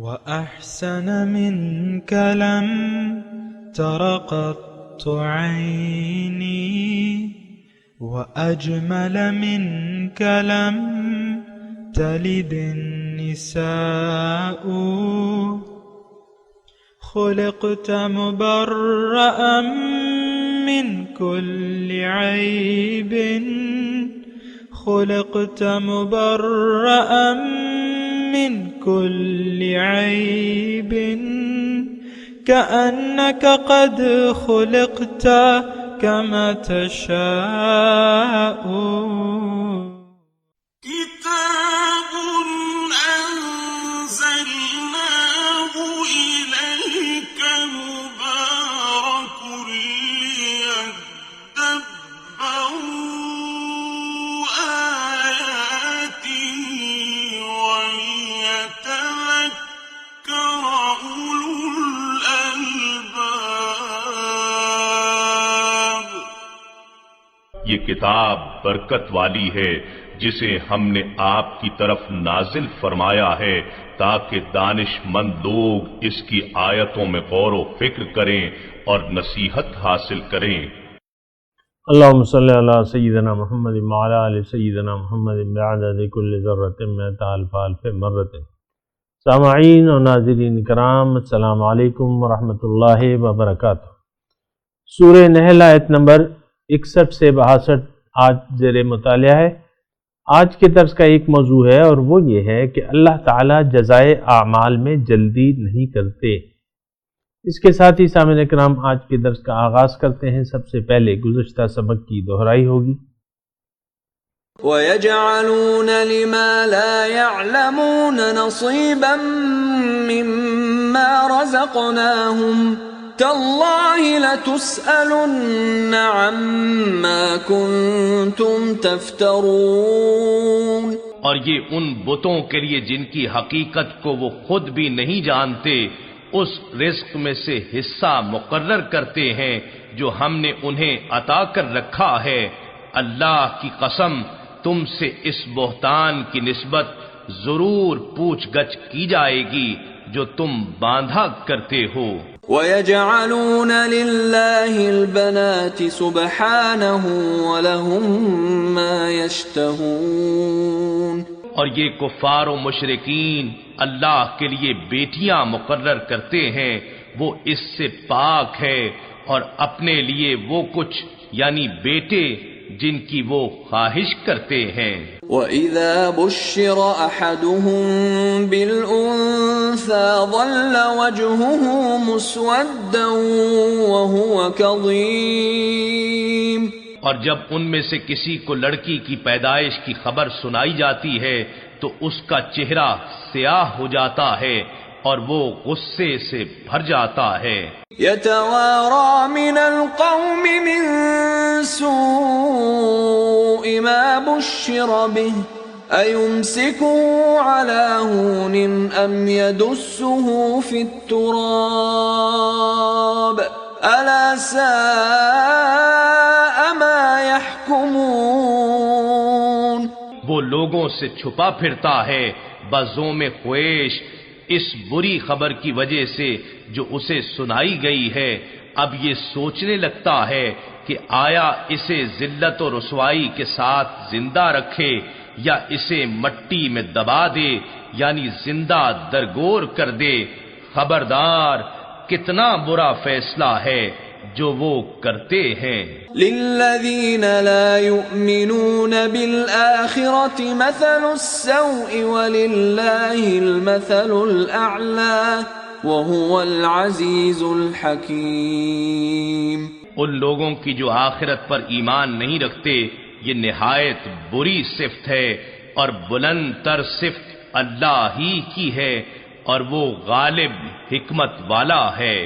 وأحسن منك لم تر قط عيني وأجمل منك لم تلد النساء خلقت مبرأ من كل عيب خلقت مبرأ من كل عيب كأنك قد خلقت كما تشاء كتاب أنزلناه إليك مبارك ليدبروا آياته وليتذكر أولو الألباب. یہ کتاب برکت والی ہے جسے ہم نے آپ کی طرف نازل فرمایا ہے تاکہ دانش مند لوگ اس کی آیتوں میں غور و فکر کریں اور نصیحت حاصل کریں. اللہم صلی علی سیدنا محمد وعلی آل سیدنا محمد بعدد کل ذرۃ مئۃ الف الف مرۃ. سامعین و ناظرین کرام، السلام علیکم ورحمۃ اللہ وبرکاتہ. سورہ نحل آیت نمبر 61 سے 62 آج زیر مطالعہ ہے. آج کے درس کا ایک موضوع ہے اور وہ یہ ہے کہ اللہ تعالیٰ جزائے اعمال میں جلدی نہیں کرتے. اس کے ساتھ ہی سامعین کرام آج کے درس کا آغاز کرتے ہیں. سب سے پہلے گزشتہ سبق کی دہرائی ہوگی. وَيَجْعَلُونَ لِمَا لَا يَعْلَمُونَ نَصِيبًا مِّمَّا رَزَقْنَاهُمْ تَاللَّهِ لَتُسْأَلُنَّ عَمَّا كُنتُمْ تَفْتَرُونَ. اور یہ ان بتوں کے لیے جن کی حقیقت کو وہ خود بھی نہیں جانتے اس رزق میں سے حصہ مقرر کرتے ہیں جو ہم نے انہیں عطا کر رکھا ہے. اللہ کی قسم تم سے اس بہتان کی نسبت ضرور پوچھ گچھ کی جائے گی جو تم باندھا کرتے ہو. وَيَجْعَلُونَ لِلَّهِ الْبَنَاتِ سُبْحَانَهُ وَلَهُم مَّا يَشْتَهُونَ. اور یہ کفار و مشرکین اللہ کے لیے بیٹیاں مقرر کرتے ہیں، وہ اس سے پاک ہے، اور اپنے لیے وہ کچھ یعنی بیٹے جن کی وہ خواہش کرتے ہیں. وَإِذَا بُشِّرَ أَحَدُهُم بِالْأُنثَىٰ ظَلَّ وَجْهُهُ مُسْوَدًّا وَهُوَ كَظِيمٌ. اور جب ان میں سے کسی کو لڑکی کی پیدائش کی خبر سنائی جاتی ہے تو اس کا چہرہ سیاہ ہو جاتا ہے اور وہ غصے سے بھر جاتا ہے. يَتَوَارَى مِنَ الْقَوْمِ مِنْ سُوءِ مَا بُشِّرَ بِهِ أَيُمْسِكُهُ عَلَى هُونٍ أَمْ يَدُسُّهُ فِي التُّرَابِ أَلَا سَاءَ مَا يَحْكُمُونَ. وہ لوگوں سے چھپا پھرتا ہے بازوں میں خویش اس بری خبر کی وجہ سے جو اسے سنائی گئی ہے. اب یہ سوچنے لگتا ہے کہ آیا اسے ذلت و رسوائی کے ساتھ زندہ رکھے یا اسے مٹی میں دبا دے یعنی زندہ درگور کر دے. خبردار کتنا برا فیصلہ ہے جو وہ کرتے ہیں. لِلَّذِينَ لَا يُؤْمِنُونَ بِالْآخِرَةِ مَثَلُ السَّوْءِ وَلِلَّهِ الْمَثَلُ الْأَعْلَى وَهُوَ الْعَزِيزُ الْحَكِيمُ. ان لوگوں کی جو آخرت پر ایمان نہیں رکھتے یہ نہایت بری صفت ہے اور بلند تر صفت اللہ ہی کی ہے اور وہ غالب حکمت والا ہے.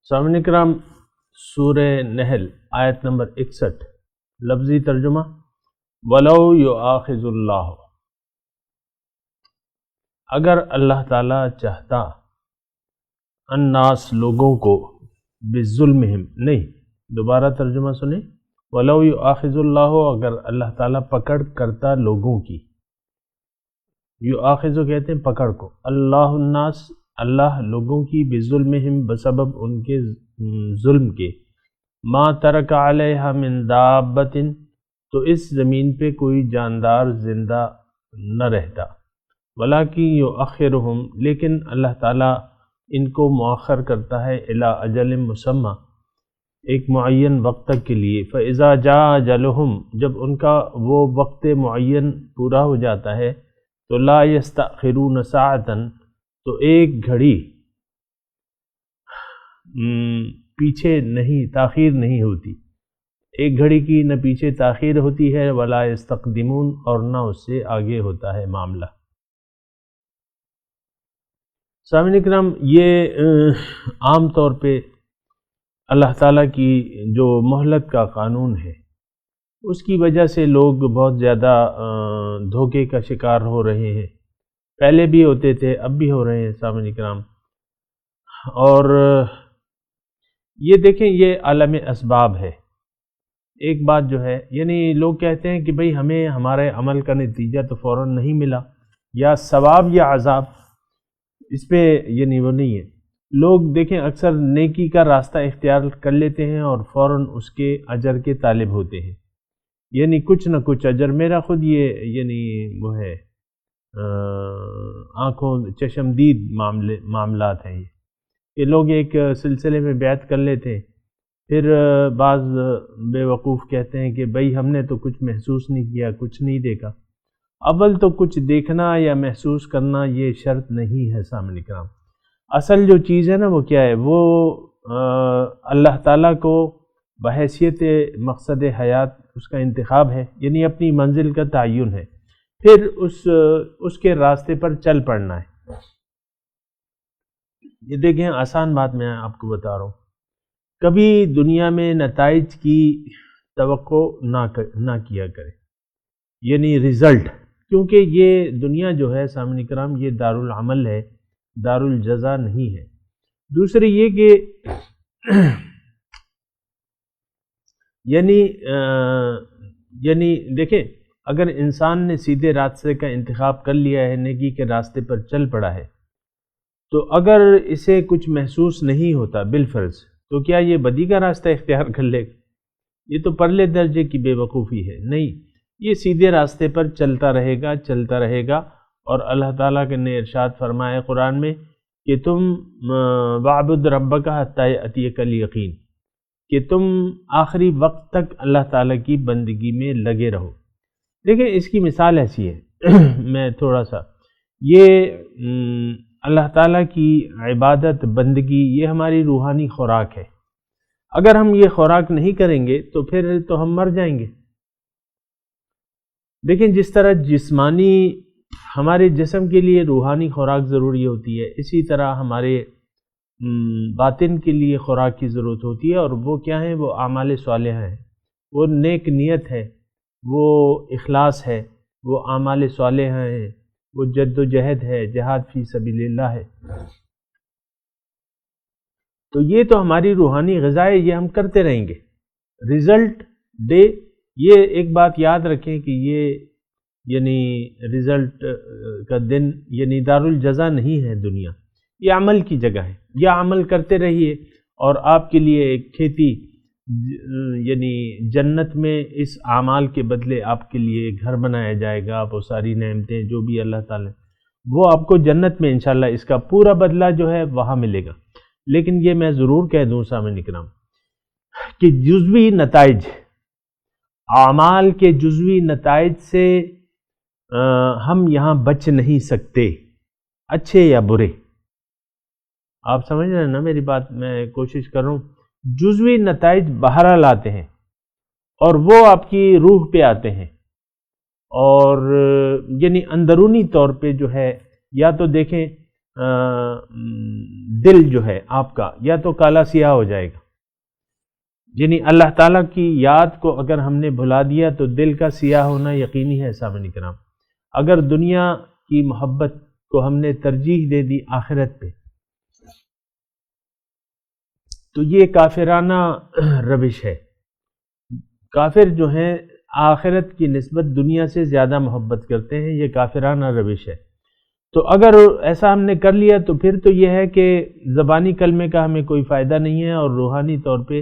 سامعین کرام سورہ نحل آیت نمبر 61 لفظی ترجمہ. وَلَوْ يُؤَاخِذُ اللَّهُ، اگر اللہ تعالیٰ چاہتا، الناس لوگوں کو، بظلمہم نہیں، دوبارہ ترجمہ سنیں. وَلَوْ يُؤَاخِذُ اللَّهُ، اگر اللہ تعالیٰ پکڑ کرتا لوگوں کی. یؤاخذ کہتے ہیں پکڑ کو. اللہ الناس اللہ لوگوں کی بظلمہم بسبب ان کے ظلم کے، ما ترک علیہا من دابۃ تو اس زمین پہ کوئی جاندار زندہ نہ رہتا، ولیکن یؤخرہم لیکن اللہ تعالیٰ ان کو مؤخر کرتا ہے الی اجل مسمی ایک معین وقت تک کے لیے، فاذا جاء اجلہم جب ان کا وہ وقت معین پورا ہو جاتا ہے تو لا یستأخرون ساعۃ تو ایک گھڑی پیچھے نہیں تاخیر نہیں ہوتی، ایک گھڑی کی نہ پیچھے تاخیر ہوتی ہے، ولا یستقدمون اور نہ اس سے آگے ہوتا ہے معاملہ۔ سامعین اکرام، یہ عام طور پہ اللہ تعالیٰ کی جو مہلت کا قانون ہے اس کی وجہ سے لوگ بہت زیادہ دھوکے کا شکار ہو رہے ہیں، پہلے بھی ہوتے تھے اب بھی ہو رہے ہیں سامعین اکرام۔ اور یہ دیکھیں یہ عالم اسباب ہے۔ ایک بات جو ہے یعنی لوگ کہتے ہیں کہ بھئی ہمیں ہمارے عمل کا نتیجہ تو فوراً نہیں ملا، یا ثواب یا عذاب، اس پہ یعنی وہ نہیں ہے۔ لوگ دیکھیں اکثر نیکی کا راستہ اختیار کر لیتے ہیں اور فوراً اس کے اجر کے طالب ہوتے ہیں، یعنی کچھ نہ کچھ اجر۔ میرا خود یہ یعنی وہ ہے آنکھوں چشمدید معاملات ہیں یہ لوگ ایک سلسلے میں بیعت کر لیتے ہیں، پھر بعض بے وقوف کہتے ہیں کہ بھئی ہم نے تو کچھ محسوس نہیں کیا، کچھ نہیں دیکھا۔ اول تو کچھ دیکھنا یا محسوس کرنا یہ شرط نہیں ہے سامعین اکرام۔ اصل جو چیز ہے نا وہ کیا ہے، وہ اللہ تعالیٰ کو بحیثیت مقصد حیات اس کا انتخاب ہے، یعنی اپنی منزل کا تعین ہے، پھر اس کے راستے پر چل پڑنا ہے۔ یہ دیکھیں آسان بات میں آپ کو بتا رہا ہوں، کبھی دنیا میں نتائج کی توقع نہ کیا کرے، یعنی رزلٹ، کیونکہ یہ دنیا جو ہے سامعین کرام یہ دارالعمل ہے، دارالجزا نہیں ہے۔ دوسری یہ کہ یعنی دیکھیں اگر انسان نے سیدھے راستے کا انتخاب کر لیا ہے، نیکی کے راستے پر چل پڑا ہے، تو اگر اسے کچھ محسوس نہیں ہوتا بالفرض تو کیا یہ بدی کا راستہ اختیار کر لے گا؟ یہ تو پرلے درجے کی بے وقوفی ہے۔ نہیں، یہ سیدھے راستے پر چلتا رہے گا، اور اللہ تعالیٰ نے ارشاد فرمایا قرآن میں کہ تم وَاعْبُدْ رَبَّكَ حَتَّىٰ يَأْتِيَكَ الْيَقِينُ، کہ تم آخری وقت تک اللہ تعالیٰ کی بندگی میں لگے رہو۔ دیکھیں اس کی مثال ایسی ہے میں تھوڑا سا یہ اللہ تعالیٰ کی عبادت بندگی یہ ہماری روحانی خوراک ہے، اگر ہم یہ خوراک نہیں کریں گے تو پھر تو ہم مر جائیں گے۔ دیکھیں جس طرح جسمانی ہمارے جسم کے لیے روحانی خوراک ضروری ہوتی ہے، اسی طرح ہمارے باطن کے لیے خوراک کی ضرورت ہوتی ہے، اور وہ کیا ہیں؟ وہ اعمال صالحہ ہیں، وہ نیک نیت ہے، وہ اخلاص ہے، وہ اعمال صالحہ ہیں، وہ جد و جہد ہے، جہاد فی سبیل اللہ ہے۔ تو یہ تو ہماری روحانی غذا ہے، یہ ہم کرتے رہیں گے۔ رزلٹ ڈے، یہ ایک بات یاد رکھیں کہ یہ یعنی رزلٹ کا دن یعنی دارالجزا نہیں ہے دنیا، یہ عمل کی جگہ ہے۔ یہ عمل کرتے رہیے اور آپ کے لیے ایک کھیتی یعنی جنت میں اس اعمال کے بدلے آپ کے لیے گھر بنایا جائے گا، وہ ساری نعمتیں جو بھی اللہ تعالیٰ وہ آپ کو جنت میں انشاءاللہ اس کا پورا بدلہ جو ہے وہاں ملے گا۔ لیکن یہ میں ضرور کہہ دوں سامعین اکرام کہ جزوی نتائج، اعمال کے جزوی نتائج سے ہم یہاں بچ نہیں سکتے، اچھے یا برے۔ آپ سمجھ رہے ہیں نا میری بات؟ میں کوشش کر رہا ہوں، جزوی نتائج بہرحال آتے ہیں اور وہ آپ کی روح پہ آتے ہیں، اور یعنی اندرونی طور پہ جو ہے یا تو دیکھیں دل جو ہے آپ کا یا تو کالا سیاہ ہو جائے گا، یعنی اللہ تعالیٰ کی یاد کو اگر ہم نے بھلا دیا تو دل کا سیاہ ہونا یقینی ہے سامعین کرام۔ اگر دنیا کی محبت کو ہم نے ترجیح دے دی آخرت پہ تو یہ کافرانہ روش ہے۔ کافر جو ہیں آخرت کی نسبت دنیا سے زیادہ محبت کرتے ہیں، یہ کافرانہ روش ہے۔ تو اگر ایسا ہم نے کر لیا تو پھر تو یہ ہے کہ زبانی کلمے کا ہمیں کوئی فائدہ نہیں ہے، اور روحانی طور پہ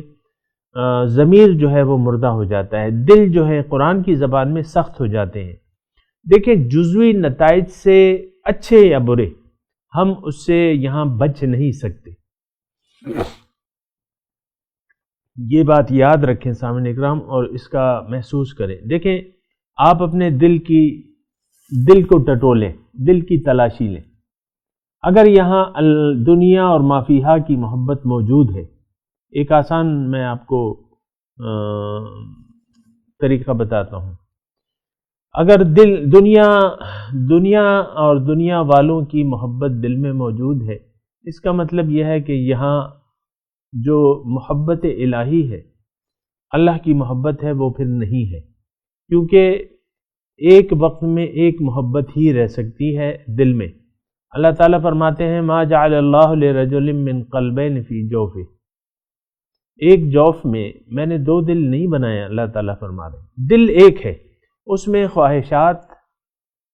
ضمیر جو ہے وہ مردہ ہو جاتا ہے، دل جو ہے قرآن کی زبان میں سخت ہو جاتے ہیں۔ دیکھیں جزوی نتائج سے اچھے یا برے ہم اس سے یہاں بچ نہیں سکتے، یہ بات یاد رکھیں سامعین اکرام اور اس کا محسوس کریں۔ دیکھیں آپ اپنے دل کو ٹٹولیں، دل کی تلاشی لیں، اگر یہاں دنیا اور ما فیہا کی محبت موجود ہے، ایک آسان میں آپ کو طریقہ بتاتا ہوں، اگر دنیا اور دنیا والوں کی محبت دل میں موجود ہے، اس کا مطلب یہ ہے کہ یہاں جو محبت الہی ہے، اللہ کی محبت ہے، وہ پھر نہیں ہے، کیونکہ ایک وقت میں ایک محبت ہی رہ سکتی ہے دل میں۔ اللہ تعالیٰ فرماتے ہیں ما جعل اللہ لرجل من قلبین فی جوفہ، ایک جوف میں نے دو دل نہیں بنایا، اللہ تعالیٰ فرما رہے ہیں، دل ایک ہے، اس میں خواہشات،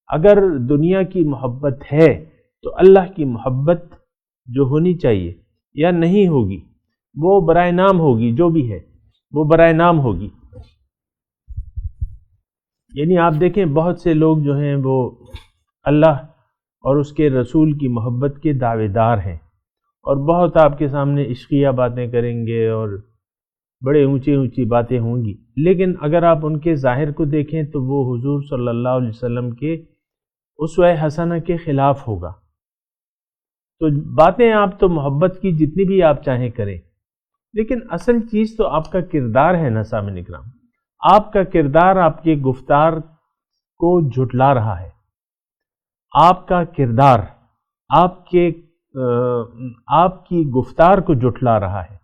اگر دنیا کی محبت ہے تو اللہ کی محبت جو ہونی چاہیے یا نہیں ہوگی وہ برائے نام ہوگی، جو بھی ہے وہ برائے نام ہوگی۔ یعنی آپ دیکھیں بہت سے لوگ جو ہیں وہ اللہ اور اس کے رسول کی محبت کے دعوے دار ہیں، اور بہت آپ کے سامنے عشقیہ باتیں کریں گے اور بڑے اونچی باتیں ہوں گی، لیکن اگر آپ ان کے ظاہر کو دیکھیں تو وہ حضور صلی اللہ علیہ وسلم کے اسوہ حسنہ کے خلاف ہوگا۔ تو باتیں آپ تو محبت کی جتنی بھی آپ چاہیں کریں، لیکن اصل چیز تو آپ کا کردار ہے نا سامعین اکرام، آپ کا کردار آپ کے گفتار کو جھٹلا رہا ہے، آپ کا کردار آپ کی گفتار کو جھٹلا رہا ہے،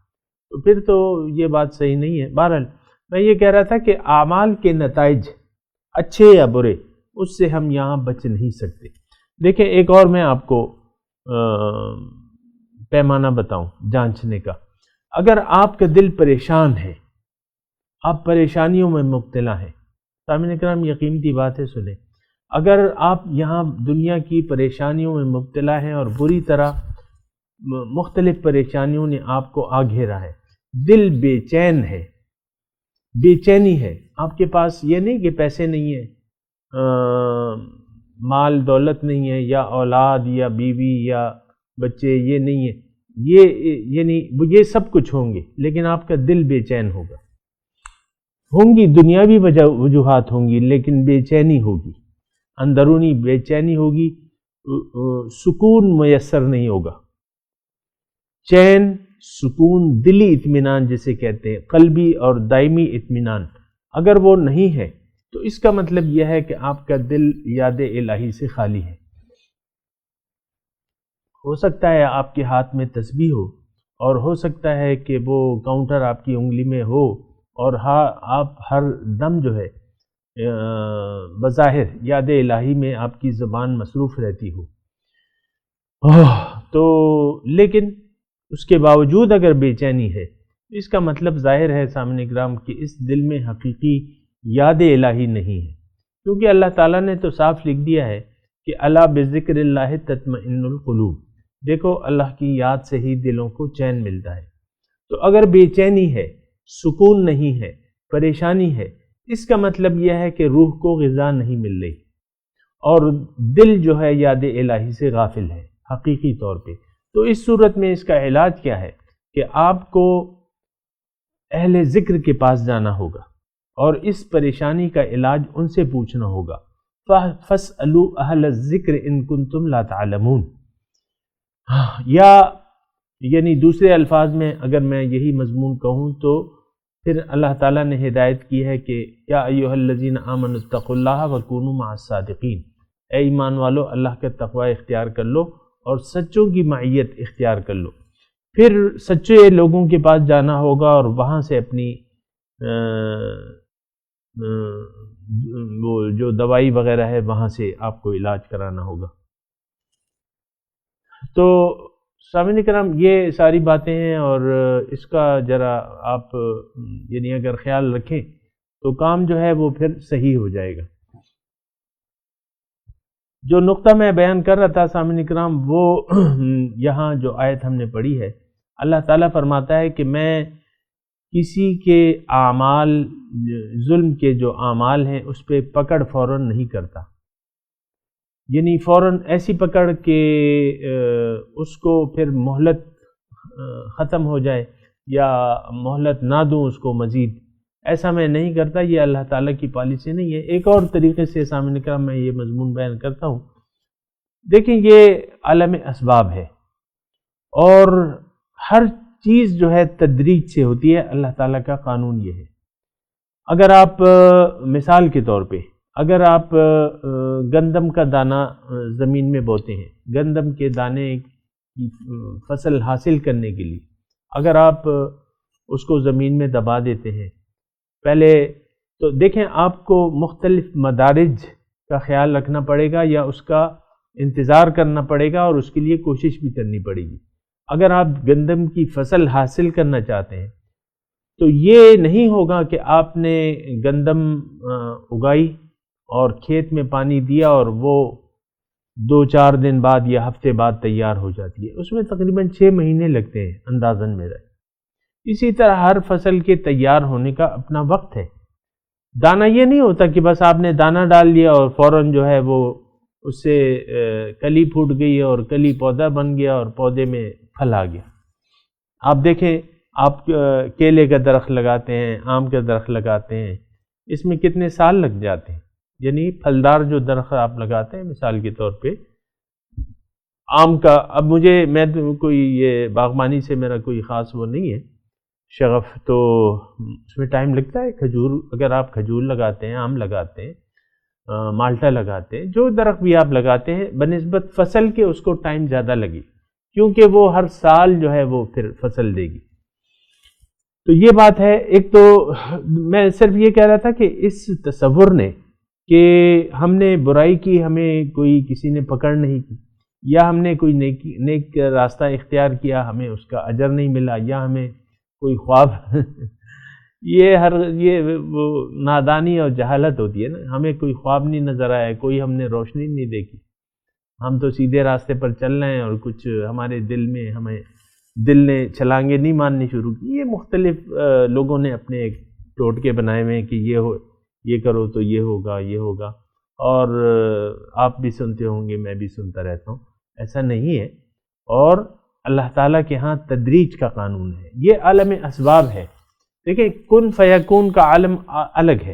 تو پھر تو یہ بات صحیح نہیں ہے۔ بہرحال میں یہ کہہ رہا تھا کہ اعمال کے نتائج اچھے یا برے اس سے ہم یہاں بچ نہیں سکتے۔ دیکھیں ایک اور میں آپ کو پیمانہ بتاؤں جانچنے کا، اگر آپ کا دل پریشان ہے، آپ پریشانیوں میں مبتلا ہیں، سامعین اکرام یہ قیمتی بات ہے، سنیں، اگر آپ یہاں دنیا کی پریشانیوں میں مبتلا ہیں اور بری طرح مختلف پریشانیوں نے آپ کو آ گھیرا ہے، دل بے چین ہے، بے چینی ہے، آپ کے پاس یہ نہیں کہ پیسے نہیں ہیں، مال دولت نہیں ہے، یا اولاد یا بیوی یا بچے یہ نہیں ہے، یہ سب کچھ ہوں گے، لیکن آپ کا دل بے چین ہوگا، ہوں گی دنیاوی وجوہات ہوں گی لیکن بے چینی ہوگی، اندرونی بے چینی ہوگی، سکون میسر نہیں ہوگا۔ چین، سکون، دلی اطمینان جسے کہتے ہیں، قلبی اور دائمی اطمینان، اگر وہ نہیں ہے تو اس کا مطلب یہ ہے کہ آپ کا دل یاد الہی سے خالی ہے۔ ہو سکتا ہے آپ کے ہاتھ میں تسبیح ہو، اور ہو سکتا ہے کہ وہ کاؤنٹر آپ کی انگلی میں ہو، اور آپ ہر دم جو ہے بظاہر یاد الہی میں آپ کی زبان مصروف رہتی ہو، تو لیکن اس کے باوجود اگر بے چینی ہے، اس کا مطلب ظاہر ہے سامنے اکرام کہ اس دل میں حقیقی یاد الہی نہیں ہے، کیونکہ اللہ تعالیٰ نے تو صاف لکھ دیا ہے کہ الا بذکر اللہ تطمئن القلوب، دیکھو اللہ کی یاد سے ہی دلوں کو چین ملتا ہے۔ تو اگر بے چینی ہے، سکون نہیں ہے، پریشانی ہے، اس کا مطلب یہ ہے کہ روح کو غذا نہیں مل رہی، اور دل جو ہے یاد الہی سے غافل ہے حقیقی طور پہ۔ تو اس صورت میں اس کا علاج کیا ہے کہ آپ کو اہل ذکر کے پاس جانا ہوگا، اور اس پریشانی کا علاج ان سے پوچھنا ہوگا، فَاسْأَلُوا أَهْلَ الذِّكْرِ إِن كُنتُمْ لَا تَعْلَمُونَ، یا یعنی دوسرے الفاظ میں اگر میں یہی مضمون کہوں تو پھر اللہ تعالیٰ نے ہدایت کی ہے کہ یا ایھا الذین آمنوا اتقوا اللہ وکونوا مع الصادقین، اے ایمان والو اللہ کا تقوی اختیار کر لو اور سچوں کی معیت اختیار کر لو۔ پھر سچے لوگوں کے پاس جانا ہوگا اور وہاں سے اپنی وہ جو دوائی وغیرہ ہے وہاں سے آپ کو علاج کرانا ہوگا۔ تو سامعین کرام یہ ساری باتیں ہیں، اور اس کا ذرا آپ یعنی اگر خیال رکھیں تو کام جو ہے وہ پھر صحیح ہو جائے گا۔ جو نقطہ میں بیان کر رہا تھا سامعین اکرام، وہ یہاں جو آیت ہم نے پڑھی ہے، اللہ تعالیٰ فرماتا ہے کہ میں کسی کے اعمال، ظلم کے جو اعمال ہیں اس پہ پکڑ فوراً نہیں کرتا، یعنی فوراً ایسی پکڑ کہ اس کو پھر مہلت ختم ہو جائے یا مہلت نہ دوں اس کو مزید، ایسا میں نہیں کرتا، یہ اللہ تعالیٰ کی پالیسی نہیں ہے۔ ایک اور طریقے سے سامعین کرام میں یہ مضمون بیان کرتا ہوں، دیکھیں یہ عالم اسباب ہے اور ہر چیز جو ہے تدریج سے ہوتی ہے، اللہ تعالیٰ کا قانون یہ ہے۔ اگر آپ مثال کے طور پہ اگر آپ گندم کا دانہ زمین میں بوتے ہیں، گندم کے دانے کی فصل حاصل کرنے کے لیے اگر آپ اس کو زمین میں دبا دیتے ہیں، پہلے تو دیکھیں آپ کو مختلف مدارج کا خیال رکھنا پڑے گا یا اس کا انتظار کرنا پڑے گا اور اس کے لیے کوشش بھی کرنی پڑے گی۔ اگر آپ گندم کی فصل حاصل کرنا چاہتے ہیں تو یہ نہیں ہوگا کہ آپ نے گندم اگائی اور کھیت میں پانی دیا اور وہ 2-4 دن بعد یا ہفتے بعد تیار ہو جاتی ہے، اس میں تقریباً 6 مہینے لگتے ہیں اندازاً میرا۔ اسی طرح ہر فصل کے تیار ہونے کا اپنا وقت ہے۔ دانہ یہ نہیں ہوتا کہ بس آپ نے دانہ ڈال دیا اور فوراً جو ہے وہ اس سے کلی پھوٹ گئی اور کلی پودا بن گیا اور پودے میں پھل آ گیا۔ آپ دیکھیں، آپ کیلے کا درخت لگاتے ہیں، آم کا درخت لگاتے ہیں، اس میں کتنے سال لگ جاتے ہیں، یعنی پھلدار جو درخت آپ لگاتے ہیں، مثال کے طور پہ آم کا، اب میں کوئی یہ باغبانی سے میرا کوئی خاص وہ نہیں ہے شغف، تو اس میں ٹائم لگتا ہے۔ کھجور، اگر آپ کھجور لگاتے ہیں، آم لگاتے ہیں، مالٹا لگاتے ہیں، جو درخت بھی آپ لگاتے ہیں بنسبت فصل کے اس کو ٹائم زیادہ لگے، کیونکہ وہ ہر سال جو ہے وہ پھر فصل دے گی۔ تو یہ بات ہے۔ ایک تو میں صرف یہ کہہ رہا تھا کہ اس تصور نے کہ ہم نے برائی کی، ہمیں کوئی کسی نے پکڑ نہیں کی، یا ہم نے کوئی نیک راستہ اختیار کیا، ہمیں اس کا اجر نہیں ملا، یا ہمیں کوئی خواب یہ وہ نادانی اور جہالت ہوتی ہے نا، ہمیں کوئی خواب نہیں نظر آیا، کوئی ہم نے روشنی نہیں دیکھی، ہم تو سیدھے راستے پر چل رہے ہیں اور کچھ ہمارے دل نے چھلانگیں نہیں مارنی شروع کی۔ یہ مختلف لوگوں نے اپنے ایک ٹوٹکے بنائے ہوئے ہیں کہ یہ کرو تو یہ ہوگا، اور آپ بھی سنتے ہوں گے، میں بھی سنتا رہتا ہوں، ایسا نہیں ہے۔ اور اللہ تعالیٰ کے ہاں تدریج کا قانون ہے، یہ عالم اسباب ہے۔ دیکھیں، کن فیکون کا عالم الگ ہے۔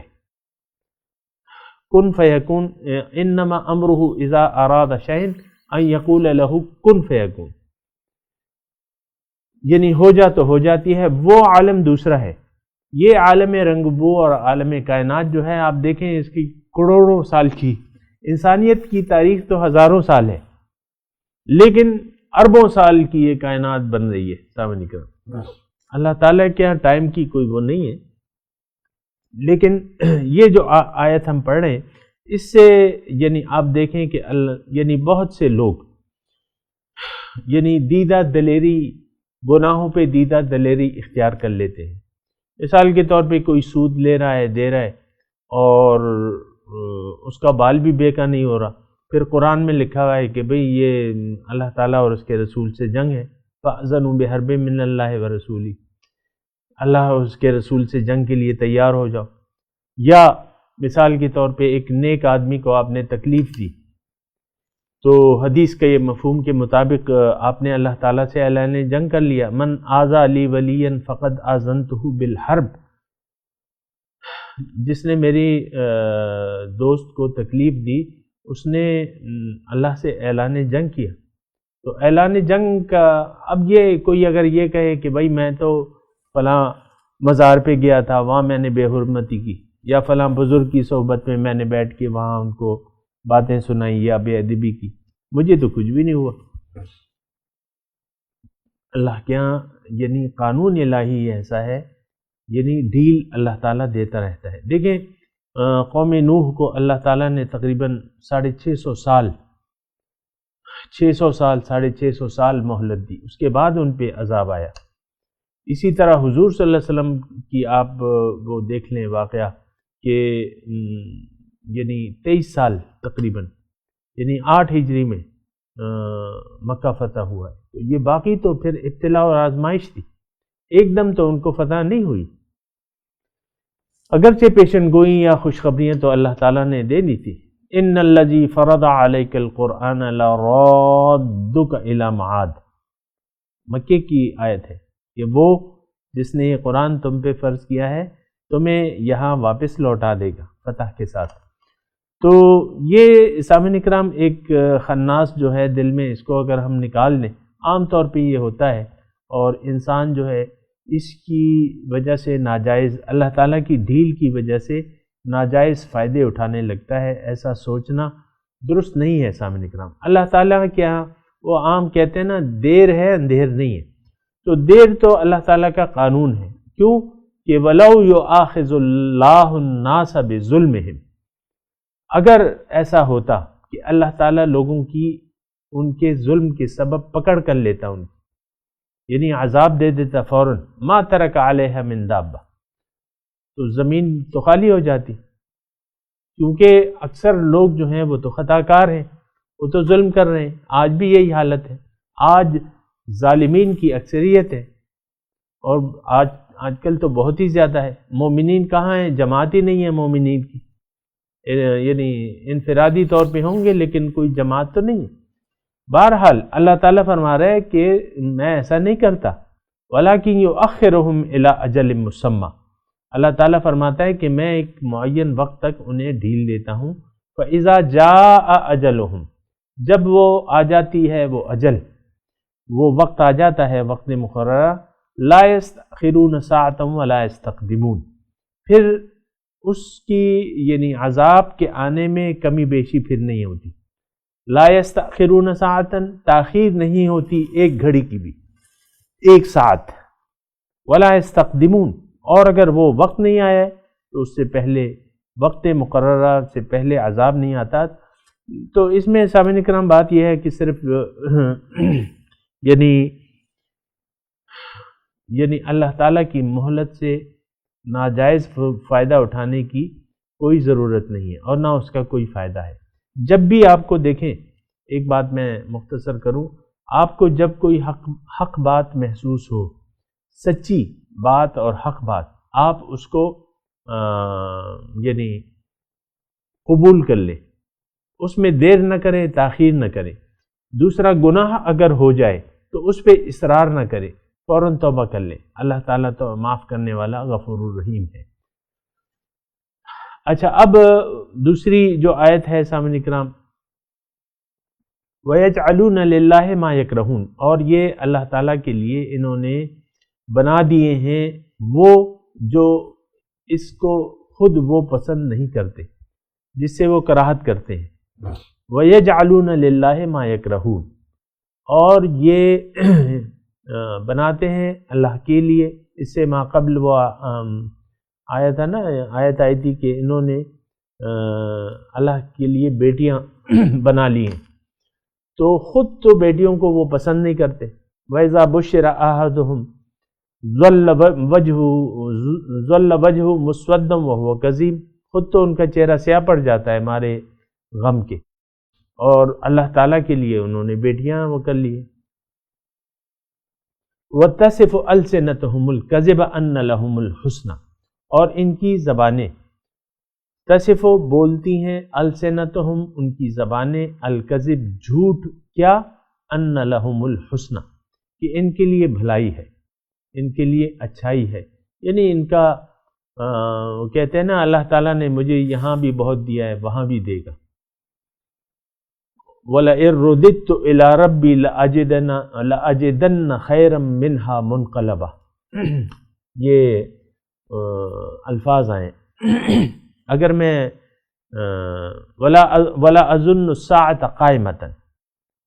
کن فیکون، انما امرہ اذا اراد شیئا ان یقول لہ کن فیکون، یعنی ہو جا تو ہو جاتی ہے، وہ عالم دوسرا ہے۔ یہ عالم رنگبو اور عالم کائنات جو ہے، آپ دیکھیں اس کی کروڑوں سال کی، انسانیت کی تاریخ تو ہزاروں سال ہے، لیکن اربوں سال کی یہ کائنات بن رہی ہے۔ سامنے کرو، اللہ تعالیٰ کے یہاں ٹائم کی کوئی وہ نہیں ہے۔ لیکن یہ جو آیت ہم پڑھ رہے ہیں، اس سے یعنی آپ دیکھیں کہ یعنی بہت سے لوگ یعنی دیدہ دلیری، گناہوں پہ دیدہ دلیری اختیار کر لیتے ہیں۔ مثال کے طور پہ کوئی سود لے رہا ہے، دے رہا ہے، اور اس کا بال بھی بے کا نہیں ہو رہا، پھر قرآن میں لکھا ہوا ہے کہ بھئی یہ اللہ تعالیٰ اور اس کے رسول سے جنگ ہے، فَأْذَنُوا بِحَرْبٍ مِّنَ اللَّهِ وَرَسُولِهِ، اللہ اور اس کے رسول سے جنگ کے لیے تیار ہو جاؤ۔ یا مثال کے طور پہ ایک نیک آدمی کو آپ نے تکلیف دی، تو حدیث کے یہ مفہوم کے مطابق آپ نے اللہ تعالیٰ سے اعلان جنگ کر لیا، من آذى لی ولیا فقد آذنتہ بالحرب، جس نے میری دوست کو تکلیف دی اس نے اللہ سے اعلان جنگ کیا۔ تو اعلان جنگ کا، اب یہ کوئی اگر یہ کہے کہ بھائی میں تو فلاں مزار پہ گیا تھا، وہاں میں نے بے حرمتی کی، یا فلاں بزرگ کی صحبت میں میں نے بیٹھ کے وہاں ان کو باتیں سنائی یا بے ادبی کی، مجھے تو کچھ بھی نہیں ہوا۔ اللہ کے یہاں یعنی قانون الہی ایسا ہے، یعنی ڈھیل اللہ تعالیٰ دیتا رہتا ہے۔ دیکھیں قوم نوح کو اللہ تعالیٰ نے تقریباً 650 سال 650 سال مہلت دی، اس کے بعد ان پہ عذاب آیا۔ اسی طرح حضور صلی اللہ علیہ وسلم کی آپ وہ دیکھ لیں واقعہ کہ یعنی 23 سال تقریباً یعنی 8 ہجری میں مکہ فتح ہوا ہے. تو یہ باقی تو پھر ابتلا اور آزمائش تھی، ایک دم تو ان کو فتح نہیں ہوئی. اگرچہ پیشن گوئی یا خوشخبریاں تو اللہ تعالیٰ نے دے دی تھی. ان الذی فرض علیک القرآن لرادک الی معاد، مکے کی آیت ہے کہ وہ جس نے یہ قرآن تم پہ فرض کیا ہے تمہیں یہاں واپس لوٹا دے گا فتح کے ساتھ. تو یہ سامعین اکرام ایک خناس جو ہے دل میں، اس کو اگر ہم نکال لیں، عام طور پہ یہ ہوتا ہے اور انسان جو ہے اس کی وجہ سے ناجائز، اللہ تعالیٰ کی ڈھیل کی وجہ سے ناجائز فائدے اٹھانے لگتا ہے. ایسا سوچنا درست نہیں ہے سامعین اکرام. اللہ تعالیٰ کیا وہ عام کہتے ہیں نا، دیر ہے اندھیر نہیں ہے. تو دیر تو اللہ تعالیٰ کا قانون ہے. کیوں کہ وَلَوْ يُؤَاخِذُ اللَّهُ النَّاسَ بِظُلْمِهِمْ، اگر ایسا ہوتا کہ اللہ تعالیٰ لوگوں کی ان کے ظلم کے سبب پکڑ کر لیتا، ان کی یعنی عذاب دے دیتا فوراً، ما ترک علیہ من دابہ، تو زمین تو خالی ہو جاتی. کیونکہ اکثر لوگ جو ہیں وہ تو خطا کار ہیں، وہ تو ظلم کر رہے ہیں. آج بھی یہی حالت ہے، آج ظالمین کی اکثریت ہے، اور آج کل تو بہت ہی زیادہ ہے. مومنین کہاں ہیں؟ جماعت ہی نہیں ہے مومنین کی، یعنی انفرادی طور پہ ہوں گے لیکن کوئی جماعت تو نہیں ہے. بہرحال اللہ تعالیٰ فرما رہا ہے کہ میں ایسا نہیں کرتا، وَلَٰكِن يُؤَخِّرُهُمْ إِلَىٰ أَجَلٍ مُّسَمًّى، اللہ تعالیٰ فرماتا ہے کہ میں ایک معین وقت تک انہیں ڈھیل دیتا ہوں. فَإِذَا جَاءَ أَجَلُهُمْ، جب وہ آ جاتی ہے وہ اجل، وہ وقت آ جاتا ہے، وقت مقررہ، لَا يَسْتَأْخِرُونَ سَاعَةً وَلَا يَسْتَقْدِمُونَ، پھر اس کی یعنی عذاب کے آنے میں کمی بیشی پھر نہیں ہوتی. لا یستأخرون ساعتاً، تاخیر نہیں ہوتی ایک گھڑی کی بھی، ایک ساعت. ولا یستقدمون، اور اگر وہ وقت نہیں آیا تو اس سے پہلے، وقت مقررہ سے پہلے عذاب نہیں آتا. تو اس میں سامعین کرام بات یہ ہے کہ صرف یعنی اللہ تعالیٰ کی مہلت سے ناجائز فائدہ اٹھانے کی کوئی ضرورت نہیں ہے اور نہ اس کا کوئی فائدہ ہے. جب بھی آپ کو دیکھیں، ایک بات میں مختصر کروں، آپ کو جب کوئی حق بات محسوس ہو، سچی بات اور حق بات، آپ اس کو یعنی قبول کر لیں، اس میں دیر نہ کریں، تاخیر نہ کریں. دوسرا، گناہ اگر ہو جائے تو اس پہ اصرار نہ کریں، فوراً توبہ کر لیں. اللہ تعالیٰ تو معاف کرنے والا غفور الرحیم ہے. اچھا، اب دوسری جو آیت ہے سامعین اکرام، وَيَجْعَلُونَ لِلَّهِ مَا يَكْرَهُونَ، اور یہ اللہ تعالیٰ کے لیے انہوں نے بنا دیے ہیں وہ جو اس کو خود وہ پسند نہیں کرتے، جس سے وہ کراہت کرتے ہیں. وَيَجْعَلُونَ لِلَّهِ مَا يَكْرَهُونَ، اور یہ بناتے ہیں اللہ کے لیے. اس سے ما قبل وہ آیا تھا نا، آیت آئی تھی کہ انہوں نے اللہ کے لیے بیٹیاں بنا لی ہیں، تو خود تو بیٹیوں کو وہ پسند نہیں کرتے. وَإِذَا بُشِّرَ أَحَدُهُمْ ظَلَّ وَجْهُهُ مُسْوَدًّا وَهُوَ كَظِيمٌ، خود تو ان کا چہرہ سیاہ پڑ جاتا ہے مارے غم کے، اور اللہ تعالیٰ کے لیے انہوں نے بیٹیاں وہ کر لی. وَتَصِفُ أَلْسِنَتُهُمُ الْكَذِبَ أَنَّ لَهُمُ الْحُسْنَى، اور ان کی زبانیں، تصف بولتی ہیں، السنتہم ان کی زبانیں، الکذب جھوٹ، کیا، ان لہم الحسنى کہ ان کے لیے بھلائی ہے، ان کے لیے اچھائی ہے. یعنی ان کا کہتے ہیں نا اللہ تعالیٰ نے مجھے یہاں بھی بہت دیا ہے وہاں بھی دے گا. وَلَئِن رُدِدتُّ إِلَىٰ رَبِّي لَأَجِدَنَّ خَيْرًا مِّنْهَا مُنْقَلَبًا، یہ الفاظ آئیں. اگر میں وَلَا أَظُنُّ السَّاعَةَ قَائِمَةً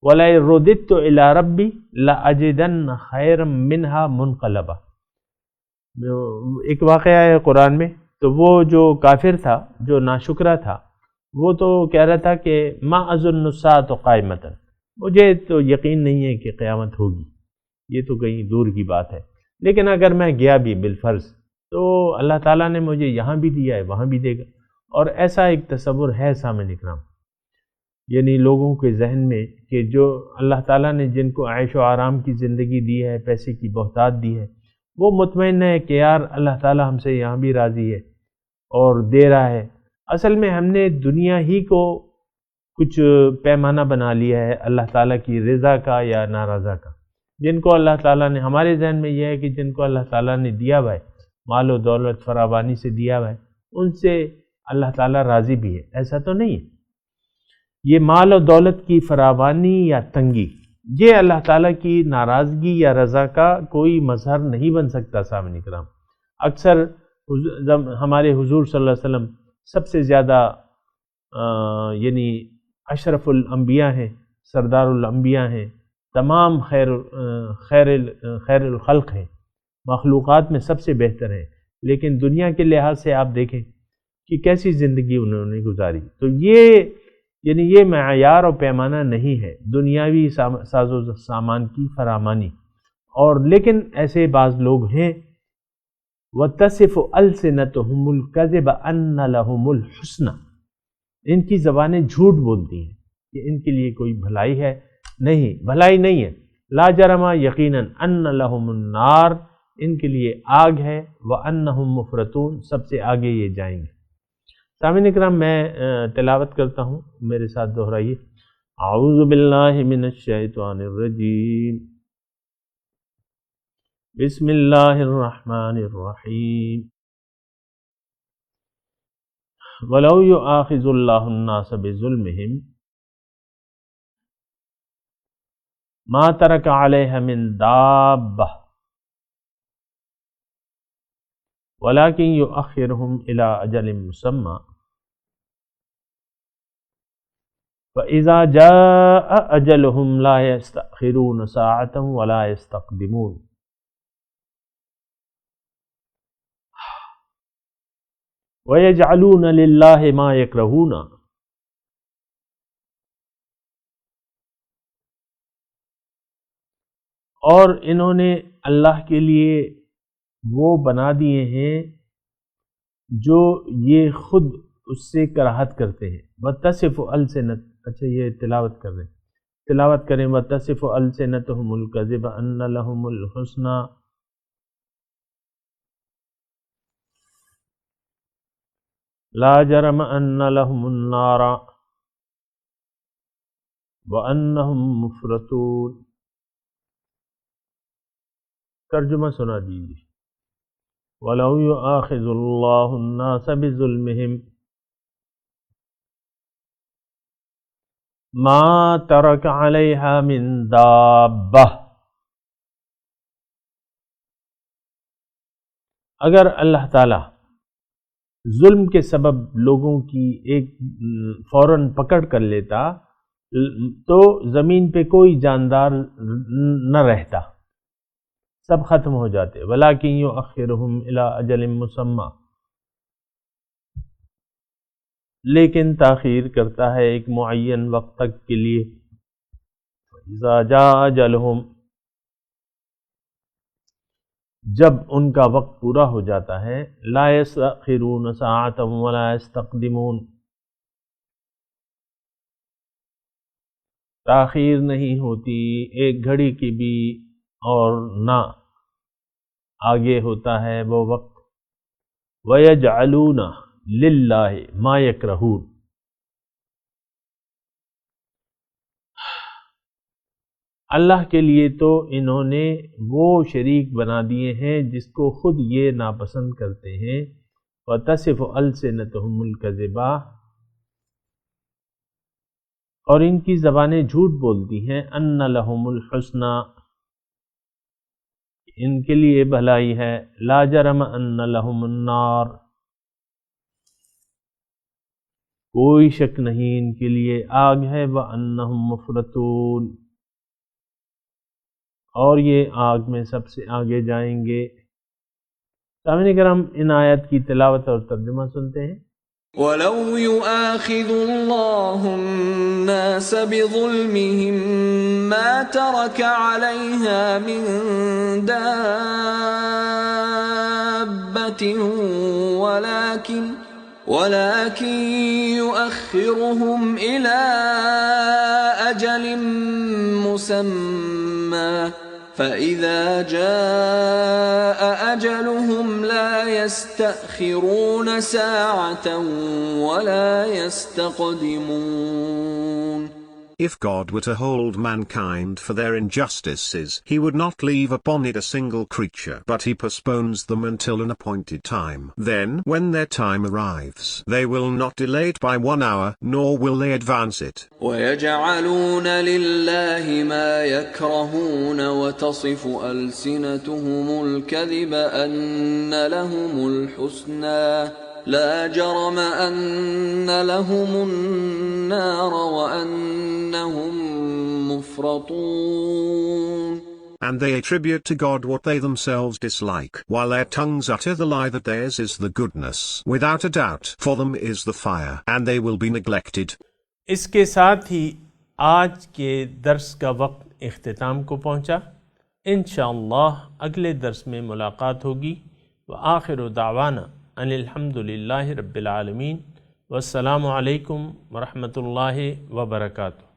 وَلَئِن رُدِدتُّ إِلَىٰ رَبِّي لَأَجِدَنَّ خَيْرًا مِّنْهَا مُنْقَلَبًا. ایک واقعہ ہے قرآن میں، تو وہ جو کافر تھا، جو ناشکرہ تھا، وہ تو کہہ رہا تھا کہ ما اظن الساعۃ قائمۃ، مجھے تو یقین نہیں ہے کہ قیامت ہوگی، یہ تو کہیں دور کی بات ہے، لیکن اگر میں گیا بھی بالفرض تو اللہ تعالیٰ نے مجھے یہاں بھی دیا ہے وہاں بھی دے گا. اور ایسا ایک تصور ہے سامعین اکرام، یعنی لوگوں کے ذہن میں کہ جو اللہ تعالیٰ نے جن کو عیش و آرام کی زندگی دی ہے، پیسے کی بہتات دی ہے، وہ مطمئن ہے کہ یار اللہ تعالیٰ ہم سے یہاں بھی راضی ہے اور دے رہا ہے۔ اصل میں ہم نے دنیا ہی کو کچھ پیمانہ بنا لیا ہے اللہ تعالیٰ کی رضا کا یا نارضا کا۔ جن کو اللہ تعالیٰ نے، ہمارے ذہن میں یہ ہے کہ جن کو اللہ تعالیٰ نے دیا ہوا ہے، مال و دولت فراوانی سے دیا ہوا ہے، ان سے اللہ تعالیٰ راضی بھی ہے۔ ایسا تو نہیں ہے۔ یہ مال و دولت کی فراوانی یا تنگی، یہ اللہ تعالیٰ کی ناراضگی یا رضا کا کوئی مظہر نہیں بن سکتا۔ سامعین کرام، اکثر ہمارے حضور صلی اللہ علیہ وسلم سب سے زیادہ یعنی اشرف الانبیاء ہیں، سردار الانبیاء ہیں، تمام خیر الخلق ہیں، مخلوقات میں سب سے بہتر ہیں، لیکن دنیا کے لحاظ سے آپ دیکھیں کہ کیسی زندگی انہوں نے گزاری۔ تو یہ معیار اور پیمانہ نہیں ہے دنیاوی ساز و سامان کی فراوانی۔ اور لیکن ایسے بعض لوگ ہیں وَتَصِفُ أَلْسِنَتُهُمُ الْكَذِبَ أَنَّ لَهُمُ الْحُسْنَ، ان کی زبانیں جھوٹ بولتی ہیں کہ ان کے لیے کوئی بھلائی ہے، نہیں، بھلائی نہیں ہے۔ لا جرم، یقیناً، ان لہم النار، ان کے لیے آگ ہے، وانہم مفرطون، سب سے آگے یہ جائیں گے۔ سامعین اکرام، میں تلاوت کرتا ہوں، میرے ساتھ دہرائیے۔ اعوذ باللہ من الشیطان الرجیم، بسم اللہ الرحمن الرحیم۔ وَلَوْ يُؤَاخِذُ اللَّهُ النَّاسَ بِظُلْمِهِمْ مَا تَرَكَ عَلَيْهَا مِنْ دَابَّةٍ وَلَكِنْ يُؤَخِّرُهُمْ إِلَىٰ أَجَلٍ مُّسَمًّى فَإِذَا جَاءَ أَجَلُهُمْ لَا يَسْتَأْخِرُونَ سَاعَةً وَلَا يَسْتَقْدِمُونَ۔ وَيَجْعَلُونَ لِلَّهِ مَا يَكْرَهُونَ، اور انہوں نے اللہ کے لیے وہ بنا دیے ہیں جو یہ خود اس سے کراہت کرتے ہیں۔ وَتَصِفُ أَلْسِنَتُهُمْ، اچھا یہ تلاوت کر رہے ہیں، تلاوت کریں۔ وَتَصِفُ أَلْسِنَتُهُمُ الْكَذِبَ أَنَّ لَهُمُ الْحُسْنَى لا جرم ان لهم النار وانہم مفرطون۔ ترجمہ سنا دیجیے۔ وَلَوْ يُؤَاخِذُ اللَّهُ النَّاسَ بِظُلْمِهِمْ مَا تَرَكَ عَلَيْهَا مِنْ دَابَّةٍ، اگر اللہ تعالی ظلم کے سبب لوگوں کی ایک فوراً پکڑ کر لیتا تو زمین پہ کوئی جاندار نہ رہتا، سب ختم ہو جاتے۔ وَلَكِنْ يُؤَخِّرُهُمْ إِلَىٰ أَجَلٍ مُّسَمًّى، لیکن تاخیر کرتا ہے ایک معین وقت تک کے لیے۔ فَإِذَا جَاءَ أَجَلُهُمْ، جب ان کا وقت پورا ہو جاتا ہے، لا يستأخرون ساعة ولا يستقدمون، تاخیر نہیں ہوتی ایک گھڑی کی بھی اور نہ آگے ہوتا ہے وہ وقت۔ وَيَجْعَلُونَ لِلَّهِ مَا يَكْرَهُونَ، اللہ کے لیے تو انہوں نے وہ شریک بنا دیے ہیں جس کو خود یہ ناپسند کرتے ہیں۔ وَتَصِفُ أَلْسِنَتُهُمُ الْكَذِبَ، اور ان کی زبانیں جھوٹ بولتی ہیں۔ أَنَّ لَهُمُ الْحُسْنَى، ان کے لیے بھلائی ہے۔ لَا جَرَمَ أَنَّ لَهُمُ النَّارَ، کوئی شک نہیں ان کے لیے آگ ہے۔ وَأَنَّهُمْ مُفْرَطُونَ، اور یہ آگ میں سب سے آگے جائیں گے۔ سامعین کرام، ان آیات کی تلاوت اور ترجمہ سنتے ہیں۔ وَلَوْ يُؤَاخِذُ اللَّهُ النَّاسَ بِظُلْمِهِمْ مَا تَرَكَ عَلَيْهَا مِن دَابَّةٍ ولكن يؤخرهم إلى أجل مسمى فإذا جاء أجلهم لا يستأخرون ساعة ولا يستقدمون. If God were to hold mankind for their injustices, he would not leave upon it a single creature, but he postpones them until an appointed time. Then, when their time arrives, they will not delay it by 1 hour, nor will they advance it. وَيَجْعَلُونَ لِلَّهِ مَا يَكْرَهُونَ وَتَصِفُ أَلْسِنَتُهُمُ الْكَذِبَ أَنَّ لَهُمُ الْحُسْنَى لا جرم أن لهم النار وأنهم مفرطون. And they attribute to God what they themselves dislike, while their tongues utter the lie that theirs is the goodness. Without a doubt, for them is the fire, and they will be neglected. اس کے ساتھ ہی آج کے درس کا وقت اختتام کو پہنچا. انشاءاللہ اگلے درس میں ملاقات ہوگی. وآخر دعوانا ان الحمد للہ رب العالمین. والسلام علیکم ورحمۃ اللہ وبرکاتہ.